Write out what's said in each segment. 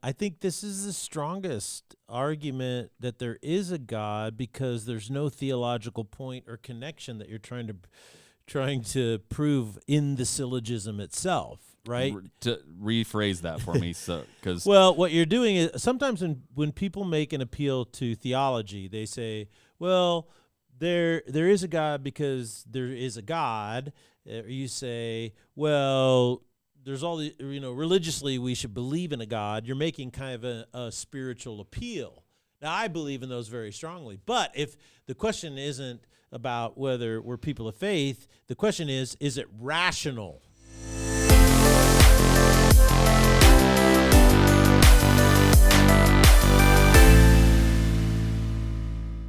I think this is the strongest argument that there is a God because there's no theological point or connection that you're trying to prove in the syllogism itself, right? To rephrase that for me, because well, what you're doing is sometimes when people make an appeal to theology, they say, well, there is a God because there is a God. Or you say, well, there's all the, religiously we should believe in a God. You're making kind of a spiritual appeal. Now, I believe in those very strongly. But if the question isn't about whether we're people of faith, the question is it rational?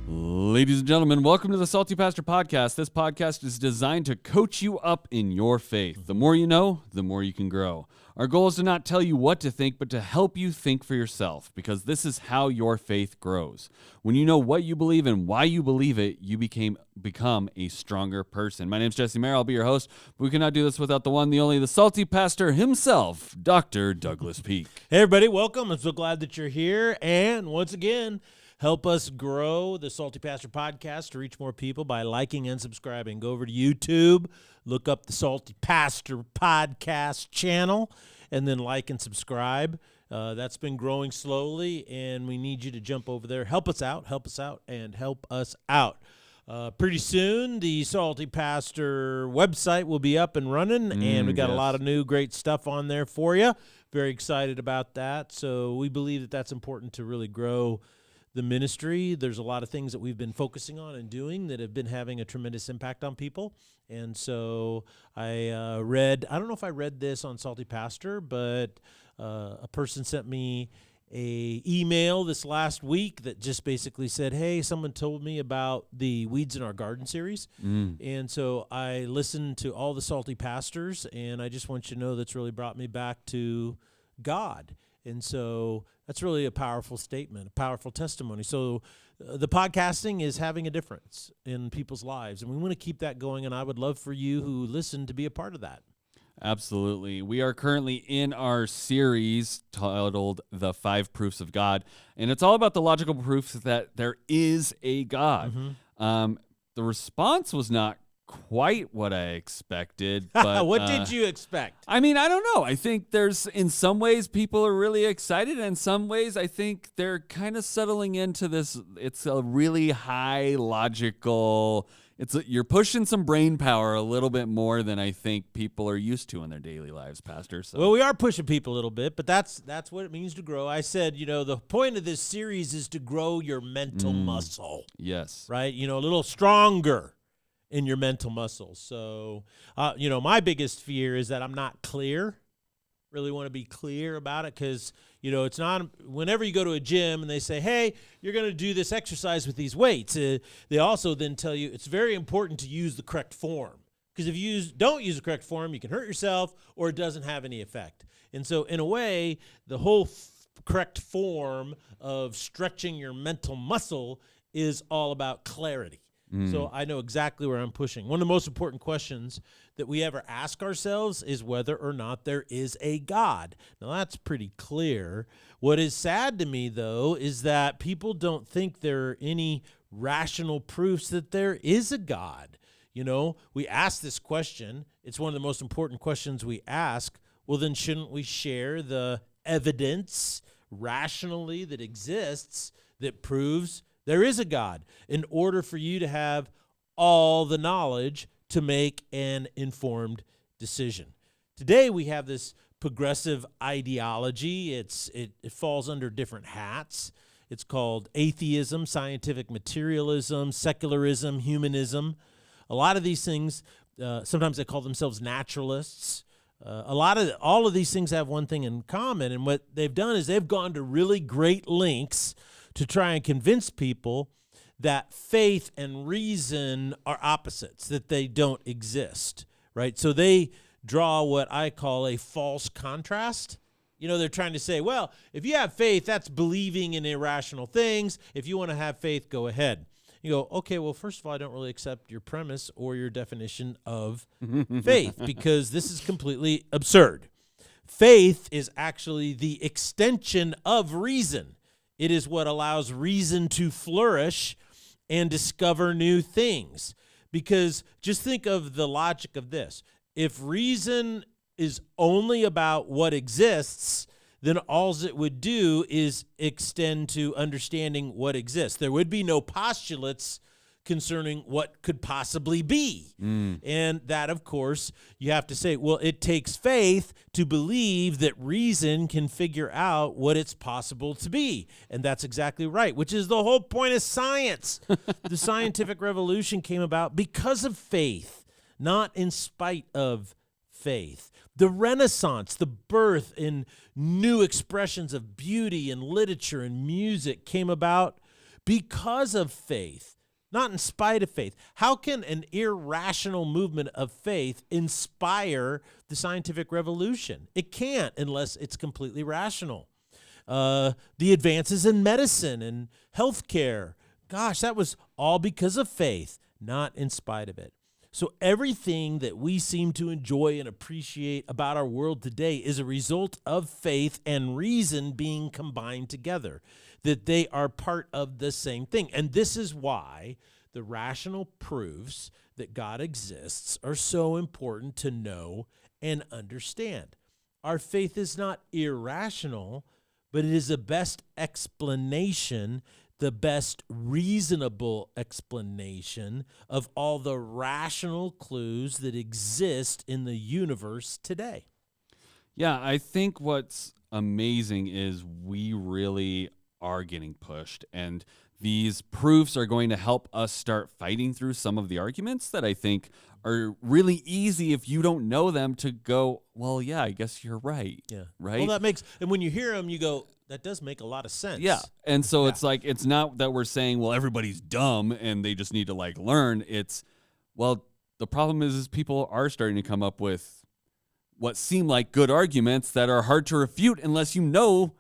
Ladies and gentlemen, welcome to the Salty Pastor Podcast. This podcast is designed to coach you up in your faith. The more you know, the more you can grow. Our goal is to not tell you what to think, but to help you think for yourself, because this is how your faith grows. When you know what you believe and why you believe it, you become a stronger person. My name's Jesse Mayer. I'll be your host. But we cannot do this without the one, the only, the Salty Pastor himself, Dr. Douglas Peake. Hey, everybody. Welcome. I'm so glad that you're here. And once again, help us grow the Salty Pastor Podcast to reach more people by liking and subscribing. Go over to YouTube, look up the Salty Pastor Podcast channel, and then like and subscribe. That's been growing slowly, and we need you to jump over there. Help us out, and help us out. Pretty soon, the Salty Pastor website will be up and running, and we got a lot of new great stuff on there for you. Very excited about that. So we believe that that's important to really grow the ministry. There's a lot of things that we've been focusing on and doing that have been having a tremendous impact on people. And so I don't know if I read this on Salty Pastor, but a person sent me a email this last week that just basically said, hey, someone told me about the Weeds in Our Garden series. And so I listened to all the Salty Pastors, and I just want you to know that's really brought me back to God. And so that's really a powerful statement, a powerful testimony. So the podcasting is having a difference in people's lives, and we want to keep that going, and I would love for you who listen to be a part of that. Absolutely. We are currently in our series titled The 5 Proofs of God, and it's all about the logical proofs that there is a God. The response was not quite what I expected. But what did you expect? I mean, I don't know. I think in some ways people are really excited, and in some ways I think they're kind of settling into this. It's a really high logical, you're pushing some brain power a little bit more than I think people are used to in their daily lives, Pastor. So. Well, we are pushing people a little bit, but that's what it means to grow. I said, the point of this series is to grow your mental muscle. Yes. Right? A little stronger in your mental muscles. So, my biggest fear is that I'm not clear. Really want to be clear about it because, it's not, whenever you go to a gym and they say, hey, you're going to do this exercise with these weights, they also then tell you it's very important to use the correct form. Because if you don't use the correct form, you can hurt yourself or it doesn't have any effect. And so, in a way, the whole correct form of stretching your mental muscle is all about clarity. So I know exactly where I'm pushing. One of the most important questions that we ever ask ourselves is whether or not there is a God. Now, that's pretty clear. What is sad to me, though, is that people don't think there are any rational proofs that there is a God. We ask this question. It's one of the most important questions we ask. Well, then shouldn't we share the evidence rationally that exists that proves there is a God in order for you to have all the knowledge to make an informed decision? Today we have this progressive ideology. It falls under different hats. It's called atheism, scientific materialism, secularism, humanism. A lot of these things, sometimes they call themselves naturalists. All of these things have one thing in common, and what they've done is they've gone to really great lengths to try and convince people that faith and reason are opposites, that they don't exist, right? So they draw what I call a false contrast. They're trying to say, well, if you have faith, that's believing in irrational things. If you want to have faith, go ahead. You go, okay, well, first of all, I don't really accept your premise or your definition of faith because this is completely absurd. Faith is actually the extension of reason. It is what allows reason to flourish and discover new things. Because just think of the logic of this. If reason is only about what exists, then all it would do is extend to understanding what exists. There would be no postulates concerning what could possibly be. And that, of course, you have to say, well, it takes faith to believe that reason can figure out what it's possible to be. And that's exactly right, which is the whole point of science. The scientific revolution came about because of faith, not in spite of faith. The Renaissance, the birth in new expressions of beauty and literature and music came about because of faith, not in spite of faith. How can an irrational movement of faith inspire the scientific revolution? It can't unless it's completely rational. The advances in medicine and healthcare, gosh, that was all because of faith, not in spite of it. So everything that we seem to enjoy and appreciate about our world today is a result of faith and reason being combined together, that they are part of the same thing. And this is why the rational proofs that God exists are so important to know and understand. Our faith is not irrational, but it is the best explanation, the best reasonable explanation of all the rational clues that exist in the universe today. Yeah, I think what's amazing is we really are getting pushed, and these proofs are going to help us start fighting through some of the arguments that I think are really easy if you don't know them to go, well, yeah, I guess you're right. Yeah. Right? Well, that makes, and when you hear them, you go, that does make a lot of sense. Yeah. And so it's like, it's not that we're saying, well, everybody's dumb and they just need to like learn. It's, well, the problem is people are starting to come up with what seem like good arguments that are hard to refute unless you know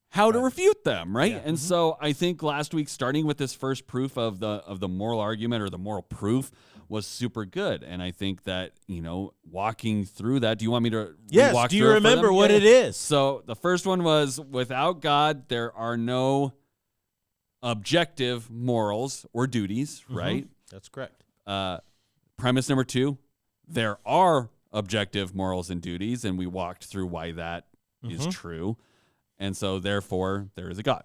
how to refute them, right? Yeah. And so I think last week, starting with this first proof of the moral argument or the moral proof was super good. And I think that, you know, walking through that, do you want me to Yes, walk do through you it for remember them? what Yeah. it is? So the first one was, without God, there are no objective morals or duties, right? That's correct. Premise number 2, there are objective morals and duties, and we walked through why that is true. And so therefore there is a God.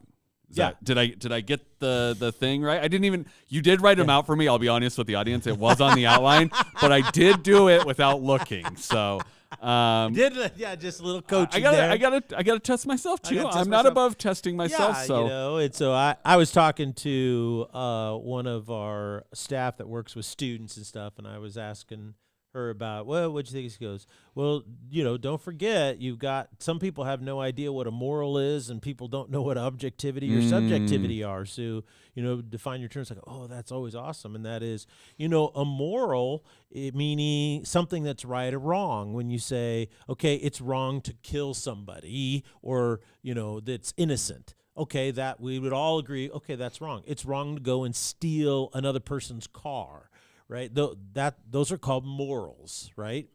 Did I get the thing right? I didn't even, you did write them out for me. I'll be honest with the audience. It was on the outline, but I did do it without looking. So, just a little coaching I gotta test myself too. I'm not above testing myself. Yeah, so, you know, and so I was talking to one of our staff that works with students and stuff, and I was asking her about, well, what'd you think? She goes, well, you know, don't forget, you've got, some people have no idea what a moral is, and people don't know what objectivity or subjectivity are. So, you know, define your terms like, oh, that's always awesome. And that is, you know, a moral, meaning something that's right or wrong. When you say, okay, it's wrong to kill somebody, or, you know, that's innocent. Okay, that we would all agree, okay, that's wrong. It's wrong to go and steal another person's car. Right, those are called morals, right?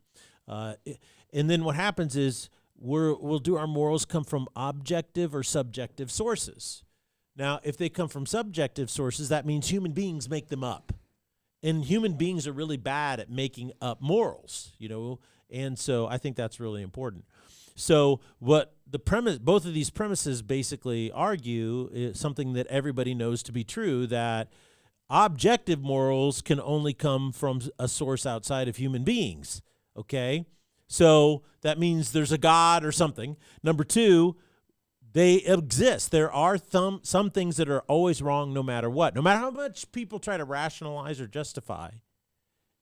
And then what happens is we'll do our morals come from objective or subjective sources. Now, if they come from subjective sources, that means human beings make them up, and human beings are really bad at making up morals, you know. And so I think that's really important. So what the premise, both of these premises basically argue is something that everybody knows to be true, that objective morals can only come from a source outside of human beings, okay? So that means there's a God or something. Number 2, they exist. There are some things that are always wrong no matter what. No matter how much people try to rationalize or justify,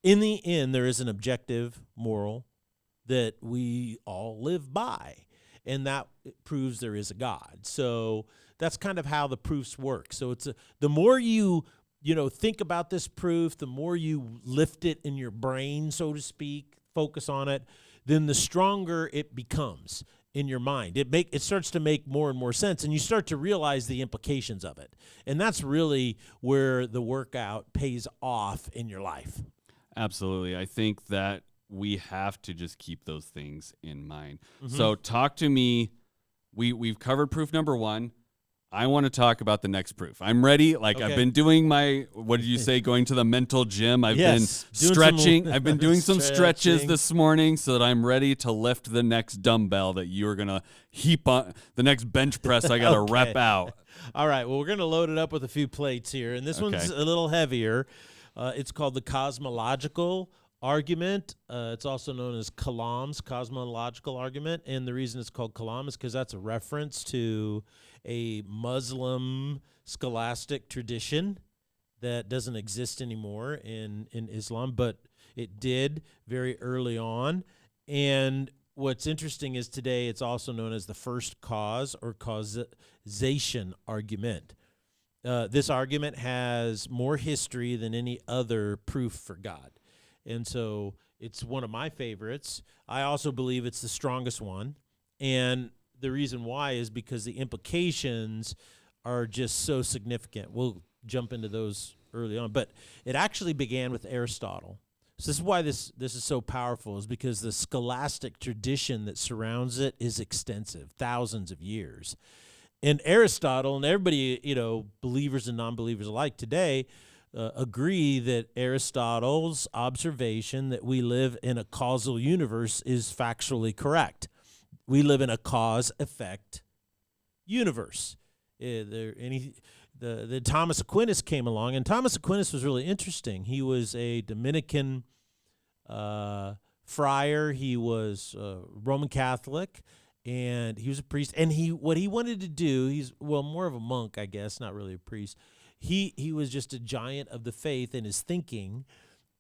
in the end, there is an objective moral that we all live by, and that proves there is a God. So that's kind of how the proofs work. So it's the more you think about this proof, the more you lift it in your brain, so to speak, focus on it, then the stronger it becomes in your mind. It starts to make more and more sense, and you start to realize the implications of it. And that's really where the workout pays off in your life. Absolutely. I think that we have to just keep those things in mind. Mm-hmm. So talk to me. We've covered proof number 1. I want to talk about the next proof. I'm ready. Like Okay. I've been doing my, what did you say, going to the mental gym. I've been Yes, stretching. I've been doing some stretches stretching. this morning so that I'm ready to lift the next dumbbell that you're going to heap on, the next bench press I got to Okay. rep out. All right. Well, we're going to load it up with a few plates here, and this one's a little heavier. It's called the Cosmological Argument. It's also known as Kalam's Cosmological Argument, and the reason it's called Kalam is because that's a reference to a Muslim scholastic tradition that doesn't exist anymore in Islam, but it did very early on. And what's interesting is today it's also known as the first cause or causation argument. This argument has more history than any other proof for God. And so it's one of my favorites. I also believe it's the strongest one. And the reason why is because the implications are just so significant. We'll jump into those early on. But it actually began with Aristotle. So this is why this is so powerful, is because the scholastic tradition that surrounds it is extensive, thousands of years. And Aristotle and everybody, believers and non-believers alike today, agree that Aristotle's observation that we live in a causal universe is factually correct. We live in a cause-effect universe. The Thomas Aquinas came along, and Thomas Aquinas was really interesting. He was a Dominican friar. He was Roman Catholic, and he was a priest. And what he wanted to do, he's more of a monk, I guess, not really a priest. He was just a giant of the faith in his thinking.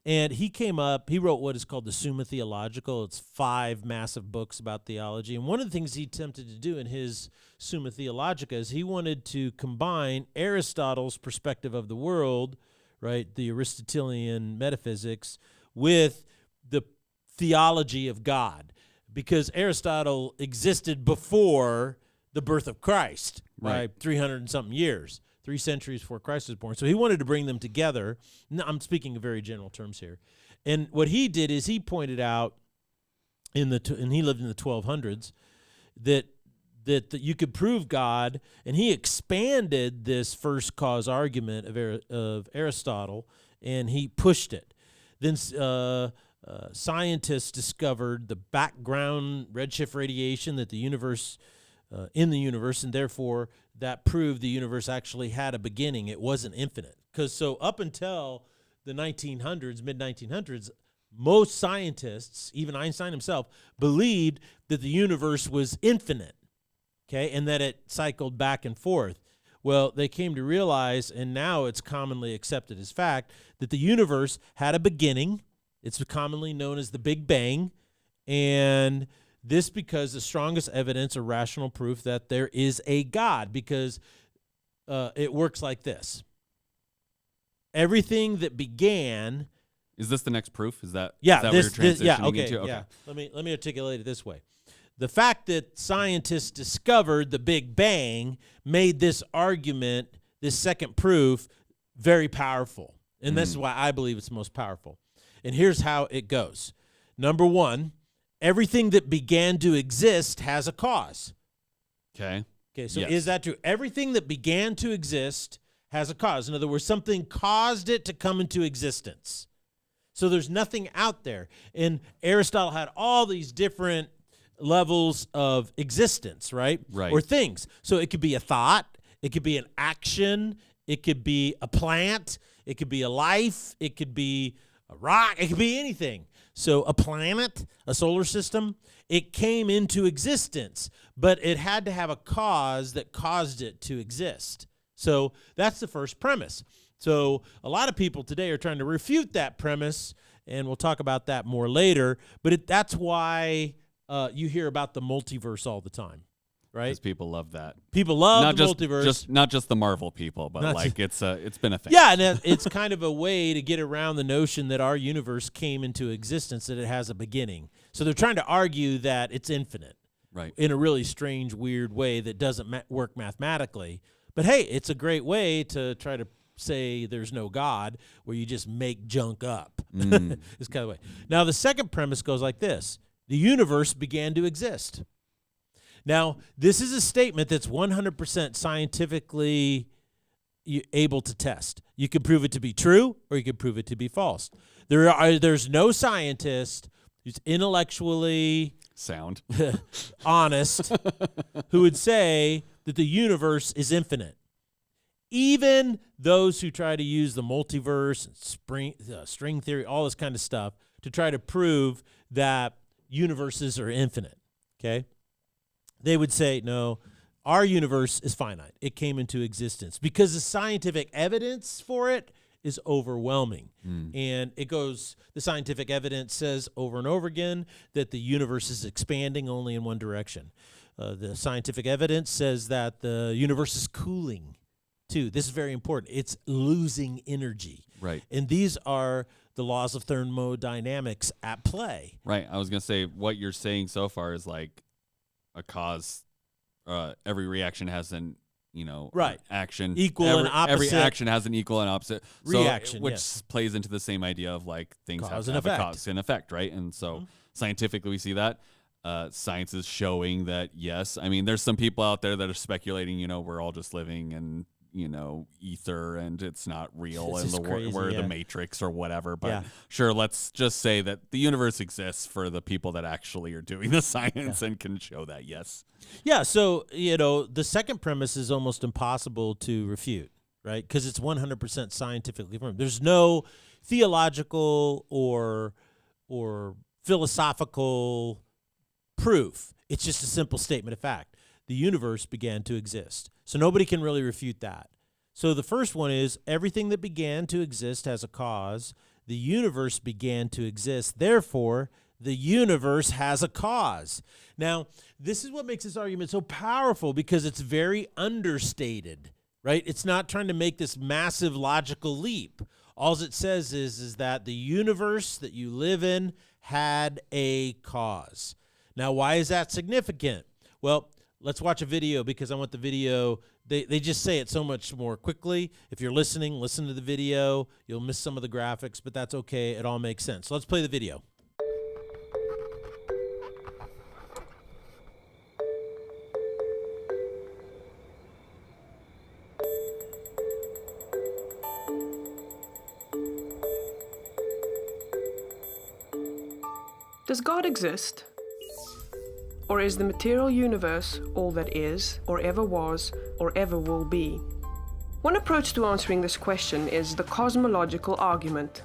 And he wrote what is called the Summa Theological. It's 5 massive books about theology. And one of the things he attempted to do in his Summa Theologica is he wanted to combine Aristotle's perspective of the world, right, the Aristotelian metaphysics, with the theology of God. Because Aristotle existed before the birth of Christ, right? 300 and something years. 3 centuries before Christ was born. So he wanted to bring them together. Now, I'm speaking in very general terms here. And what he did is he pointed out, and he lived in the 1200s, that you could prove God, and he expanded this first cause argument of Aristotle, and he pushed it. Then scientists discovered the background redshift radiation that the universe in the universe, and therefore that proved the universe actually had a beginning. It wasn't infinite. Because so up until the 1900s, mid-1900s, most scientists, even Einstein himself, believed that the universe was infinite, okay, and that it cycled back and forth. Well, they came to realize, and now it's commonly accepted as fact, that the universe had a beginning. It's commonly known as the Big Bang, and this because the strongest evidence or rational proof that there is a God, because it works like this. Everything that began... Is this the next proof? Is that what you're transitioning into? Okay. Yeah. Let me articulate it this way. The fact that scientists discovered the Big Bang made this argument, this second proof, very powerful. And this is why I believe it's most powerful. And here's how it goes. Number 1, everything that began to exist has a cause. Okay, so yes. Is that true? Everything that began to exist has a cause. In other words, something caused it to come into existence. So there's nothing out there. And Aristotle had all these different levels of existence, right? Right. Or things. So it could be a thought, it could be an action, it could be a plant, it could be a life, it could be a rock, it could be anything. So a planet, a solar system, it came into existence, but it had to have a cause that caused it to exist. So that's the first premise. So a lot of people today are trying to refute that premise, and we'll talk about that more later, but that's why you hear about the multiverse all the time, right? Because people love that. People love the multiverse. Not just the Marvel people, but it's been a thing. Yeah, and it's kind of a way to get around the notion that our universe came into existence, that it has a beginning. So they're trying to argue that it's infinite, right? In a really strange, weird way that doesn't work mathematically. But hey, it's a great way to try to say there's no God, where you just make junk up. It's kind of the way. Now, the second premise goes like this. The universe began to exist. Now, this is a statement that's 100% scientifically able to test. You can prove it to be true, or you can prove it to be false. There's no scientist who's intellectually sound, honest, who would say that the universe is infinite. Even those who try to use the multiverse and string theory, all this kind of stuff, to try to prove that universes are infinite, okay? They would say, no, our universe is finite. It came into existence because the scientific evidence for it is overwhelming. And the scientific evidence says over and over again that the universe is expanding only in one direction. The scientific evidence says that the universe is cooling, too. This is very important. It's losing energy. Right. And these are the laws of thermodynamics at play. Right. I was going to say, what you're saying so far is like a cause. Every reaction has an, right. action. Equal and opposite. Every action has an equal and opposite reaction, which plays into the same idea of like things cause have and to have effect. a cause and effect, right? And so scientifically we see that. Science is showing that, yes. I mean, there's some people out there that are speculating, we're all just living in, ether and it's not real and we're the Matrix or whatever. But sure, let's just say that the universe exists for the people that actually are doing the science and can show that, yes. Yeah, so, the second premise is almost impossible to refute, right? Because it's 100% scientifically affirmed. There's no theological or philosophical proof. It's just a simple statement of fact. The universe began to exist. So nobody can really refute that. So the first one is everything that began to exist has a cause. The universe began to exist. Therefore, the universe has a cause. Now, this is what makes this argument so powerful because it's very understated, right? It's not trying to make this massive logical leap. All it says is that the universe that you live in had a cause. Now, why is that significant? Well, let's watch a video because I want the video. They just say it so much more quickly. If you're listening, listen to the video. You'll miss some of the graphics, but that's okay. It all makes sense. So let's play the video. Does God exist? Or is the material universe all that is, or ever was, or ever will be? One approach to answering this question is the cosmological argument.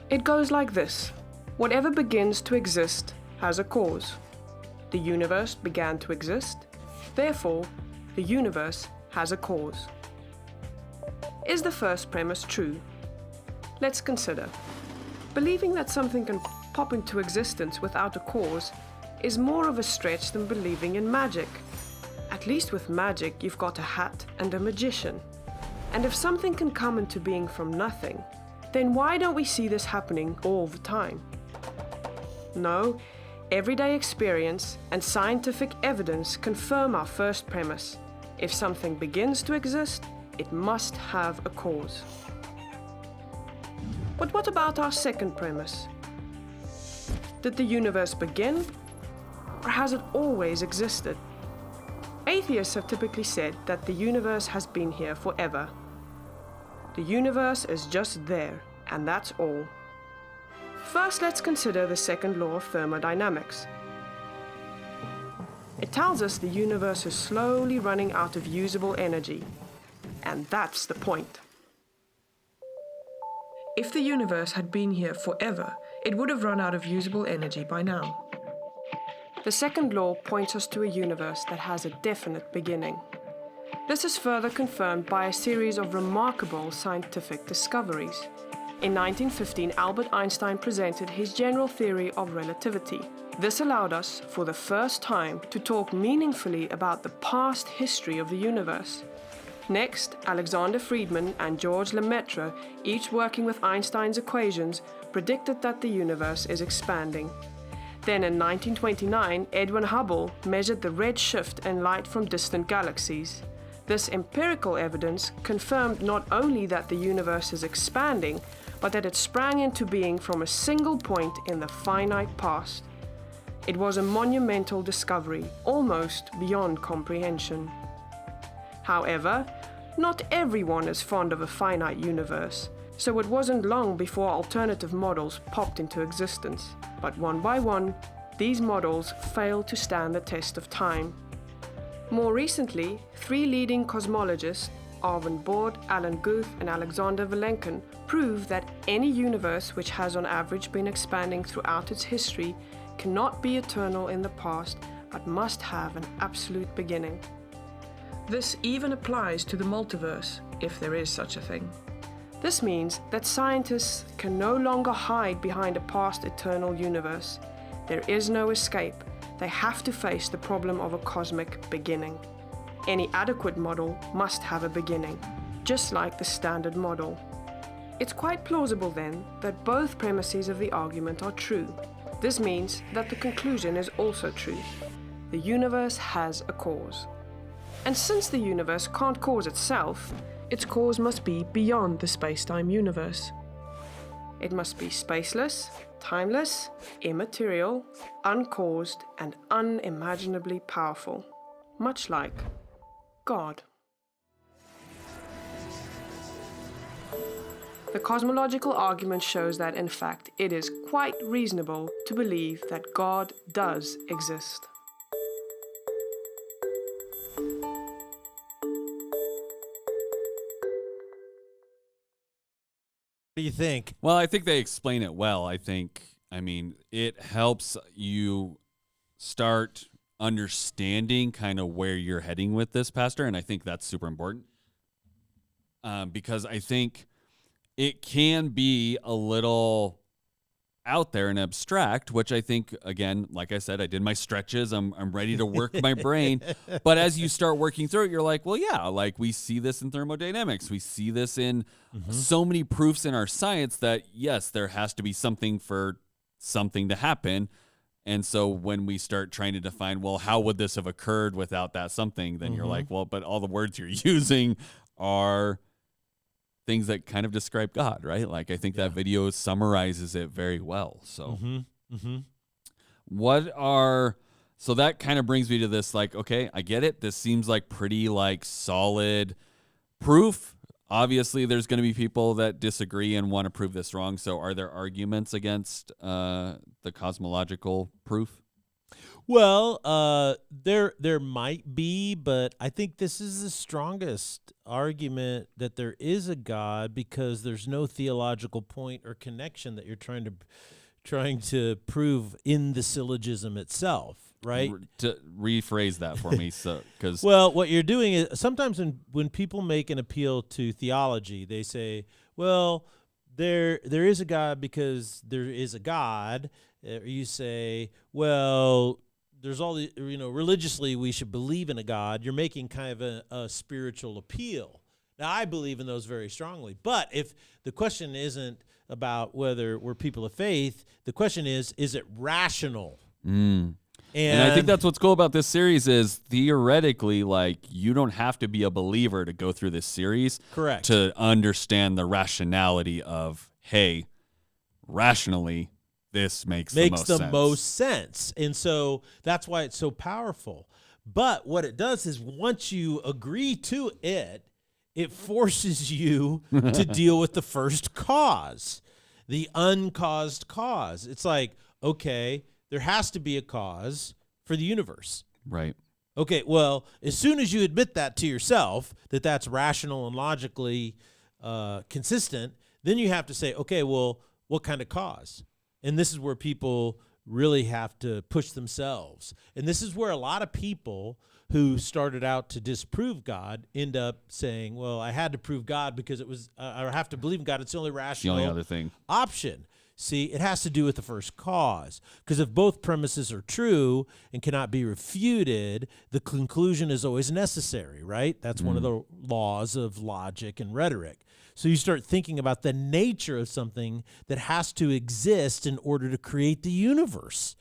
It goes like this. Whatever begins to exist has a cause. The universe began to exist. Therefore, the universe has a cause. Is the first premise true? Let's consider. Believing that something can pop into existence without a cause is more of a stretch than believing in magic. At least with magic, you've got a hat and a magician. And if something can come into being from nothing, then why don't we see this happening all the time? No, everyday experience and scientific evidence confirm our first premise. If something begins to exist, it must have a cause. But what about our second premise? Did the universe begin? Or has it always existed? Atheists have typically said that the universe has been here forever. The universe is just there, and that's all. First, let's consider the second law of thermodynamics. It tells us the universe is slowly running out of usable energy, and that's the point. If the universe had been here forever, it would have run out of usable energy by now. The second law points us to a universe that has a definite beginning. This is further confirmed by a series of remarkable scientific discoveries. In 1915, Albert Einstein presented his general theory of relativity. This allowed us, for the first time, to talk meaningfully about the past history of the universe. Next, Alexander Friedmann and George Lemaitre, each working with Einstein's equations, predicted that the universe is expanding. Then in 1929, Edwin Hubble measured the red shift in light from distant galaxies. This empirical evidence confirmed not only that the universe is expanding, but that it sprang into being from a single point in the finite past. It was a monumental discovery, almost beyond comprehension. However, not everyone is fond of a finite universe, so it wasn't long before alternative models popped into existence. But one by one, these models failed to stand the test of time. More recently, 3 leading cosmologists, Arvind Borde, Alan Guth, and Alexander Vilenkin, prove that any universe which has on average been expanding throughout its history cannot be eternal in the past, but must have an absolute beginning. This even applies to the multiverse, if there is such a thing. This means that scientists can no longer hide behind a past eternal universe. There is no escape. They have to face the problem of a cosmic beginning. Any adequate model must have a beginning, just like the standard model. It's quite plausible then that both premises of the argument are true. This means that the conclusion is also true. The universe has a cause. And since the universe can't cause itself, its cause must be beyond the space-time universe. It must be spaceless, timeless, immaterial, uncaused, and unimaginably powerful, much like God. The cosmological argument shows that, in fact, it is quite reasonable to believe that God does exist. What do you think? Well, I think they explain it well. It helps you start understanding kind of where you're heading with this, Pastor, and I think that's super important. Because I think it can be a little out there and abstract, which I think, again, like I said, I did my stretches. I'm ready to work my brain. But as you start working through it, you're like, well, yeah, like we see this in thermodynamics. We see this in so many proofs in our science that, yes, there has to be something for something to happen. And so when we start trying to define, well, how would this have occurred without that something? Then you're like, well, but all the words you're using are things that kind of describe God, right? Like I think that video summarizes it very well. So so that kind of brings me to this, like, okay, I get it. This seems like pretty like solid proof. Obviously, there's going to be people that disagree and want to prove this wrong. So are there arguments against the cosmological proof? Well, there might be, but I think this is the strongest argument that there is a God, because there's no theological point or connection that you're trying to prove in the syllogism itself, right? To rephrase that for me, because well, what you're doing is sometimes when people make an appeal to theology, they say, well, there is a God because there is a God. Or you say, well, there's all the, religiously we should believe in a God. You're making kind of a spiritual appeal. Now, I believe in those very strongly. But if the question isn't about whether we're people of faith, the question is it rational? And I think that's what's cool about this series is theoretically, like, you don't have to be a believer to go through this series. Correct. To understand the rationality of, hey, rationally, this makes the most sense. And so that's why it's so powerful. But what it does is once you agree to it, it forces you to deal with the first cause, the uncaused cause. It's like, okay, there has to be a cause for the universe. Right. Okay, well, as soon as you admit that to yourself, that that's rational and logically consistent, then you have to say, okay, well, what kind of cause? And this is where people really have to push themselves. And this is where a lot of people who started out to disprove God end up saying, well, I had to prove God because it was, I have to believe in God. It's the only rational the only other thing. Option. See, it has to do with the first cause. Because if both premises are true and cannot be refuted, the conclusion is always necessary, right? That's one of the laws of logic and rhetoric. So you start thinking about the nature of something that has to exist in order to create the universe.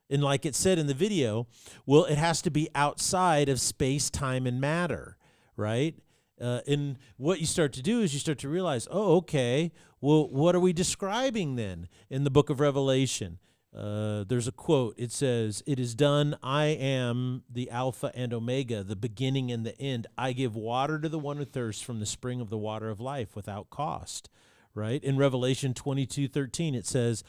And like it said in the video, well, it has to be outside of space, time, and matter, right? And what you start to do is you start to realize, oh, okay, well, what are we describing then in the book of Revelation? There's a quote. It says, "It is done. I am the Alpha and Omega, the beginning and the end. I give water to the one who thirsts from the spring of the water of life without cost." Right? In Revelation 22:13, it says,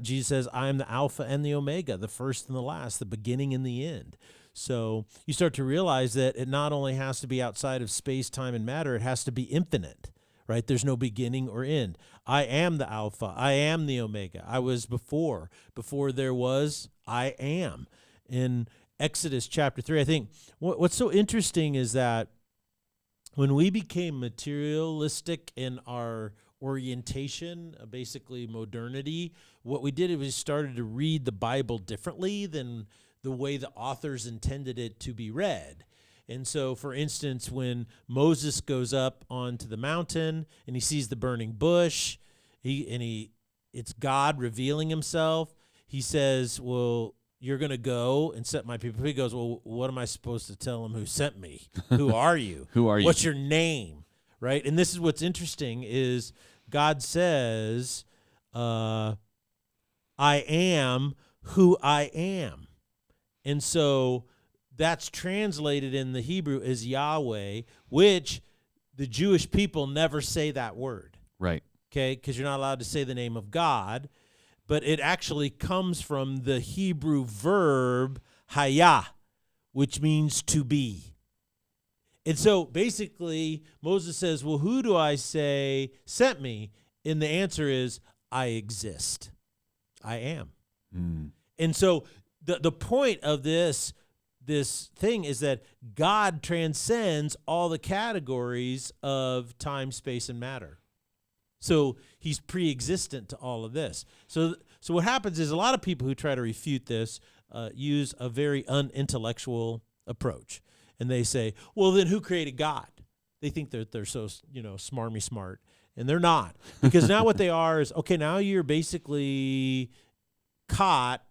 Jesus says, "I am the Alpha and the Omega, the first and the last, the beginning and the end." So you start to realize that it not only has to be outside of space, time, and matter, it has to be infinite, right? There's no beginning or end. I am the Alpha. I am the Omega. I was before. Before there was, I am. In Exodus chapter 3, I think what's so interesting is that when we became materialistic in our orientation, basically modernity, what we did is we started to read the Bible differently than the way the authors intended it to be read. And so, for instance, when Moses goes up onto the mountain and he sees the burning bush, it's God revealing himself. He says, "Well, you're going to go and set my people." He goes, "Well, what am I supposed to tell him who sent me? Who are you? Who are you? What's your name?" Right? And this is what's interesting is God says, "I am who I am." And so that's translated in the Hebrew as Yahweh, which the Jewish people never say that word. Right. Okay? Because you're not allowed to say the name of God. But it actually comes from the Hebrew verb hayah, which means to be. And so basically, Moses says, "Well, who do I say sent me?" And the answer is, "I exist. I am." And so the point of this thing is that God transcends all the categories of time, space, and matter. So he's pre-existent to all of this. So what happens is a lot of people who try to refute this use a very unintellectual approach. And they say, well, then who created God? They think that they're so, smarmy smart. And they're not. Because now what they are is, okay, now you're basically caught,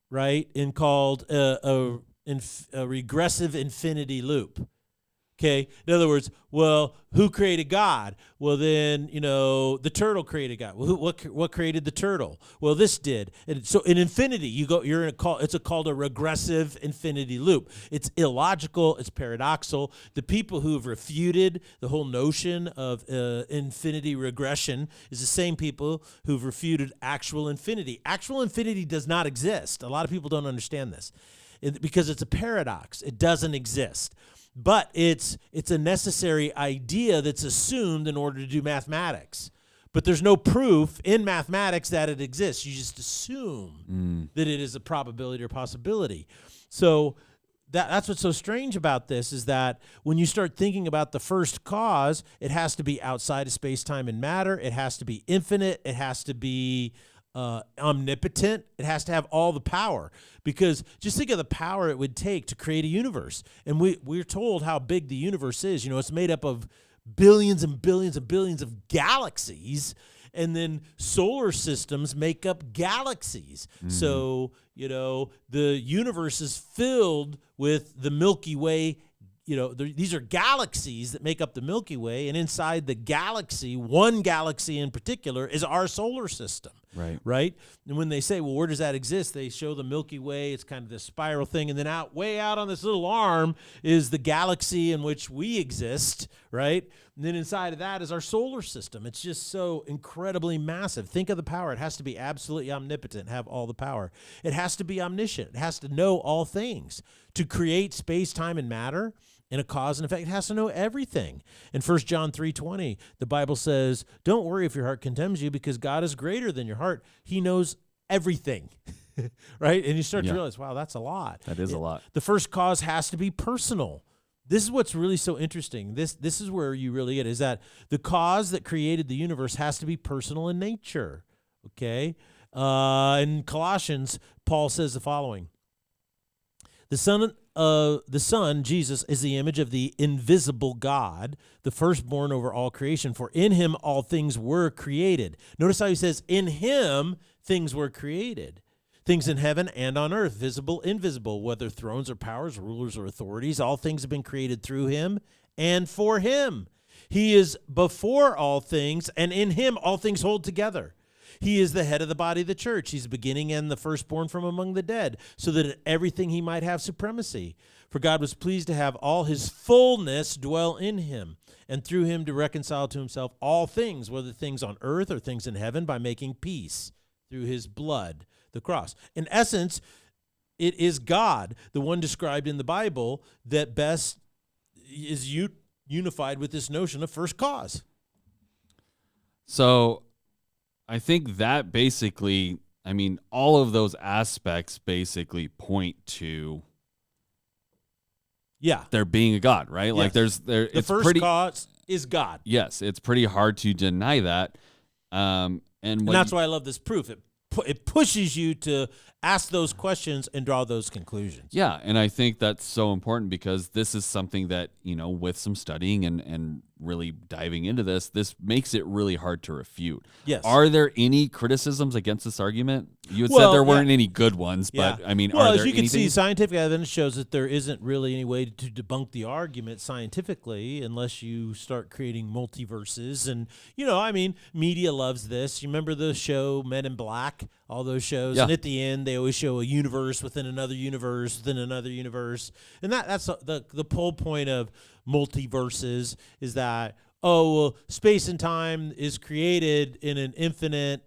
right, and called a regressive infinity loop. Okay, in other words, well, who created God? Well, then the turtle created God. Well, what created the turtle? Well, this did. And so in infinity, you're in it's called a regressive infinity loop. It's illogical. It's paradoxical. The people who've refuted the whole notion of infinity regression is the same people who've refuted actual infinity. Actual infinity does not exist. A lot of people don't understand this because it's a paradox. It doesn't exist. But it's a necessary idea that's assumed in order to do mathematics. But there's no proof in mathematics that it exists. You just assume that it is a probability or possibility. So that's what's so strange about this is that when you start thinking about the first cause, it has to be outside of space, time, and matter. It has to be infinite. It has to be omnipotent. It has to have all the power, because just think of the power it would take to create a universe. And we're told how big the universe is. It's made up of billions and billions and billions of galaxies, and then solar systems make up galaxies. So, the universe is filled with the Milky Way. These are galaxies that make up the Milky Way, and inside the galaxy, one galaxy in particular, is our solar system. Right? And when they say, well, where does that exist? They show the Milky Way. It's kind of this spiral thing. And then way out on this little arm is the galaxy in which we exist, right? And then inside of that is our solar system. It's just so incredibly massive. Think of the power. It has to be absolutely omnipotent, have all the power. It has to be omniscient. It has to know all things. To create space, time, and matter in a cause and effect, it has to know everything. In 1 John 3:20, the Bible says, don't worry if your heart condemns you, because God is greater than your heart. He knows everything, right? And you start to realize, wow, that's a lot. That is a lot. The first cause has to be personal. This is what's really so interesting. This is where you really get, is that the cause that created the universe has to be personal in nature, okay? In Colossians, Paul says the following: The Son, Jesus, is the image of the invisible God, the firstborn over all creation. For in him all things were created. Notice how he says, in him things were created. Things in heaven and on earth, visible, invisible, whether thrones or powers, rulers or authorities. All things have been created through him and for him. He is before all things, and in him all things hold together. He is the head of the body of the church. He's the beginning and the firstborn from among the dead, so that in everything he might have supremacy. For God was pleased to have all his fullness dwell in him, and through him to reconcile to himself all things, whether things on earth or things in heaven, by making peace through his blood, the cross. In essence, it is God, the one described in the Bible, that best is unified with this notion of first cause. So I think that basically, all of those aspects basically point to there being a God, right? Yes. Like the it's first pretty, cause is God. Yes, it's pretty hard to deny that. And that's why I love this proof. It pushes you to ask those questions and draw those conclusions. Yeah, and I think that's so important because this is something that, with some studying and really diving into this makes it really hard to refute. Yes. Are there any criticisms against this argument? You had said there weren't any good ones, but are there as you can anything? see, scientific evidence shows that there isn't really any way to debunk the argument scientifically unless you start creating multiverses. And, media loves this. You remember the show Men in Black, all those shows? Yeah. And at the end, they always show a universe within another universe within another universe. And that's the whole point of multiverses is that, space and time is created in an infinite,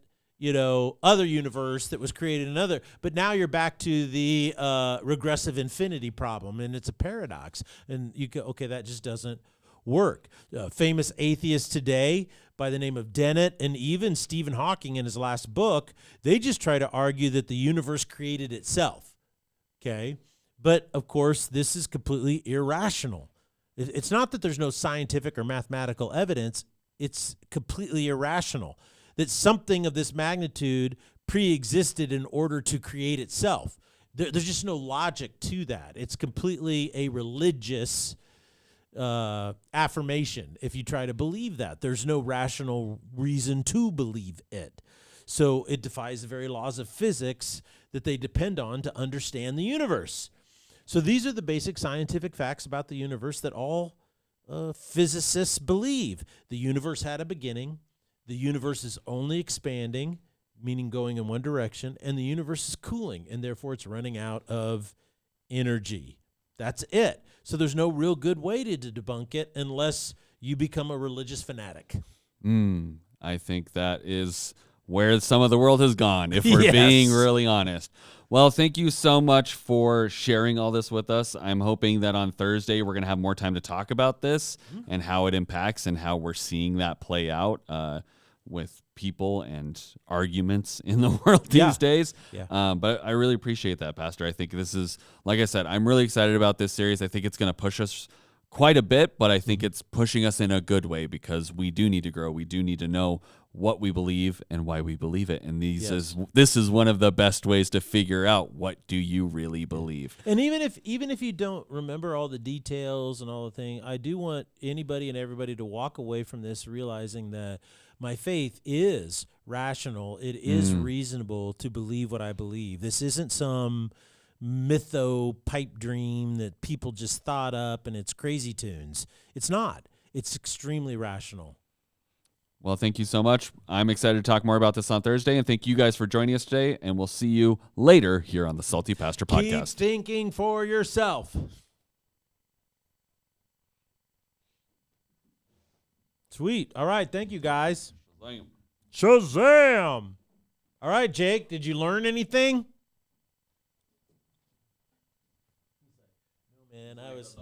other universe that was created in another. But now you're back to the regressive infinity problem, and it's a paradox. And you go, okay, that just doesn't work. Famous atheists today by the name of Dennett and even Stephen Hawking in his last book, they just try to argue that the universe created itself. Okay? But, of course, this is completely irrational. It's not that there's no scientific or mathematical evidence. It's completely irrational that something of this magnitude pre-existed in order to create itself. There's just no logic to that. It's completely a religious affirmation if you try to believe that. There's no rational reason to believe it. So it defies the very laws of physics that they depend on to understand the universe. So these are the basic scientific facts about the universe that all physicists believe. The universe had a beginning. The universe is only expanding, meaning going in one direction, and the universe is cooling, and therefore it's running out of energy. That's it. So there's no real good way to debunk it unless you become a religious fanatic. I think that is where some of the world has gone, if we're being really honest. Well, thank you so much for sharing all this with us. I'm hoping that on Thursday we're going to have more time to talk about this and how it impacts and how we're seeing that play out with people and arguments in the world these days. Yeah. But I really appreciate that, Pastor. I think this is, like I said, I'm really excited about this series. I think it's going to push us quite a bit, but I think it's pushing us in a good way because we do need to grow. We do need to know what we believe and why we believe it. And this is one of the best ways to figure out what do you really believe. And even if you don't remember all the details and all the thing, I do want anybody and everybody to walk away from this realizing that my faith is rational. It is reasonable to believe what I believe. This isn't some mytho pipe dream that people just thought up and it's crazy tunes. It's not. It's extremely rational. Well, thank you so much. I'm excited to talk more about this on Thursday, and thank you guys for joining us today, and we'll see you later here on the Salty Pastor Podcast. Keep thinking for yourself. Sweet. All right. Thank you, guys. Shazam. All right, Jake, did you learn anything? Man, I was